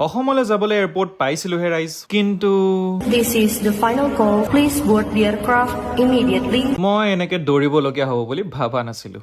অসমলৈ যাবলৈ এয়াৰপোৰ্ট পাইছিলোহে ৰাইজ, কিন্তু This is the final call. Please board the aircraft immediately. মই এনেকে দৌৰিবলগীয়া হ'ব বুলি ভাবা নাছিলো।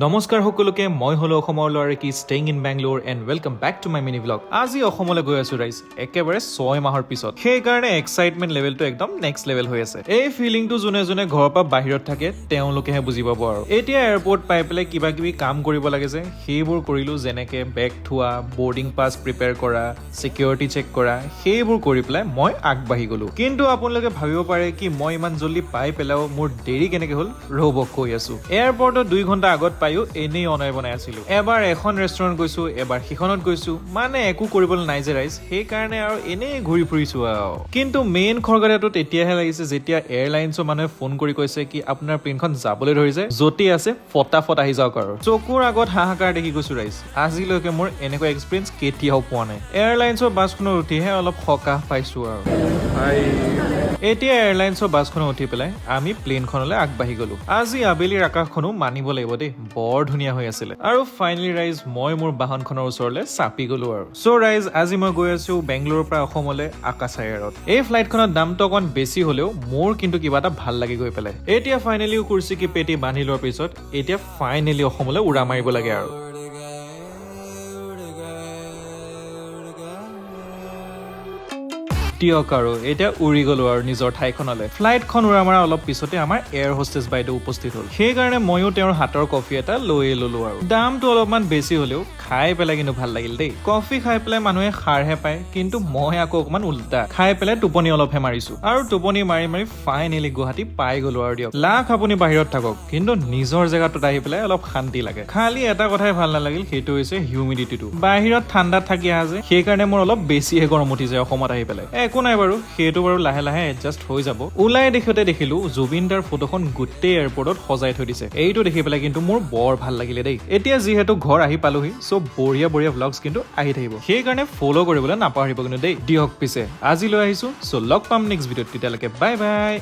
নমস্কাৰ সকলোকে, মই হলো অসমৰ ল'ৰা কি staying in Bangalore and welcome back to my mini blog. আজি অসমলৈ গৈ আছো ৰাইজ, একেবাৰে 6 মাহৰ পিছত। সেইকাৰণে এক্সাইটমেণ্ট লেভেলটো একদম নেক্সট লেভেল হৈ আছে। এই ফিলিংটো যোনে যোনে ঘৰৰ পৰা বাহিৰত থাকে তেওঁলোকেহে বুজি পাব আৰু। এতিয়া এয়াৰপৰ্ট পাই পেলাই কিবা কিবি কাম কৰিব লাগে যে সেইবোৰ কৰিলো, যেনেকে বেগ থোৱা, বৰ্ডিং পাছ প্ৰিপেয়াৰ কৰা, চিকিউৰিটি চেক কৰা, সেইবোৰ কৰি পেলাই মই আগবাঢ়ি গলো। কিন্তু আপোনালোকে ভাবিব পাৰে কি মই ইমান জল্দি পাই পেলাও মোৰ দেৰি কেনেকে হ'ল, ৰ'ব কৈ আছো। এয়াৰপৰ্টত 2 ঘণ্টা আগত পাইও এনেই অনয় বনাই আছিলো। এবাৰ এখন ৰেষ্টুৰেণ্ট গৈছো, এবাৰ সিখনত গৈছো, মানে একো কৰিবলৈ নাই যে ৰাইজ, সেইকাৰণে আৰু এনেই ঘূৰি ফুৰিছো আৰু। কিন্তু মেইন খৰগৰাটো তেতিয়াহে লাগিছে যেতিয়া এয়াৰলাইন্সৰ মানুহে ফোন কৰি কৈছে কি আপোনাৰ প্লেনখন যাবলৈ ধৰিছে, য'তেই আছে ফটাফট আহি যাওক আৰু। চকুৰ আগত হাহাকাৰ দেখি গৈছো ৰাইজ, আজিলৈকে মোৰ এনেকুৱা এক্সপিৰিয়েঞ্চ কেতিয়াও পোৱা নাই। এয়াৰলাইন্সৰ বাছখনত উঠিহে অলপ সকাহ পাইছো আৰু। এতিয়া এয়াৰলাইন্সৰ বাছখনত উঠি পেলাই আমি প্লেনখনলৈ আগবাঢ়ি গলো। আজি আবেলিৰ আকাশখনো মানিব লাগিব দেই, বৰ ধুনীয়া হৈ আছিলে। আৰু ফাইনেলি ৰাইজ মই মোৰ বাহনখনৰ ওচৰলৈ চাপি গলো আৰু। চ' ৰাইজ আজি মই গৈ আছো বেংগলোৰৰ পৰা অসমলৈ আকাশ এয়াৰত। এই ফ্লাইটখনৰ দামটো অকণ বেছি হলেও মোৰ কিন্তু কিবা এটা ভাল লাগি গৈ পেলাই। এতিয়া ফাইনেলি কুৰ্চি কি পেটি বান্ধি লোৱাৰ পিছত এতিয়া ফাইনেলি অসমলৈ উৰা মাৰিব লাগে আৰু। দিয়ক আৰু এতিয়া উৰি গলো আৰু নিজৰ ঠাইখনলৈ। ফ্লাইটখন উৰা মাৰা অলপ পিছতে আমাৰ এয়াৰ হোষ্টেছ বাইদেউ উপস্থিত হ'ল। সেইকাৰণে ময়ো তেওঁৰ হাতৰ কফি এটা লৈয়ে ললো আৰু। দামটো অলপমান বেছি হলেও খাই পেলাই কিন্তু ভাল লাগিল দেই। কফি খাই পেলাই মানুহে সাৰহে পায়, কিন্তু মই আকৌ অকমান উল্টা, খাই পেলাই টোপনি অলপহে মাৰিছো। আৰু টোপনি মাৰি মাৰি ফাইনেলি গুৱাহাটী পাই গলো আৰু। দিয়ক লাখ আপুনি বাহিৰত থাকক, কিন্তু নিজৰ জেগাটোত আহি পেলাই অলপ শান্তি লাগে। খালি এটা কথাই ভাল নালাগিল, সেইটো হৈছে হিউমিডিটিটো। বাহিৰত ঠাণ্ডাত থাকি আহা যে, সেইকাৰণে মোৰ অলপ বেছিহে গৰম উঠি যায় অসমত আহি পেলাই। একো নাই বাৰু, সেইটো বাৰু লাহে লাহে এডজাষ্ট হৈ যাব। ওলাই দেখোতে দেখিলো জুবিন দাৰ ফটোখন গোটেই এয়াৰপৰ্টত সজাই থৈ দিছে। এইটো দেখি পেলাই কিন্তু মোৰ বৰ ভাল লাগিলে দেই। এতিয়া যিহেতু ঘৰ আহি পালোহি, চ' বঢ়িয়া বঢ়িয়া ভ্লগছ কিন্তু আহি থাকিব, সেইকাৰণে ফ'ল' কৰিবলৈ নাপাহৰিব কিন্তু দেই। দিয়ক পিছে আজিলৈ আহিছো, চ' লগ পাম নেক্সট ভিডিঅ'ত, তেতিয়ালৈকে বাই বাই।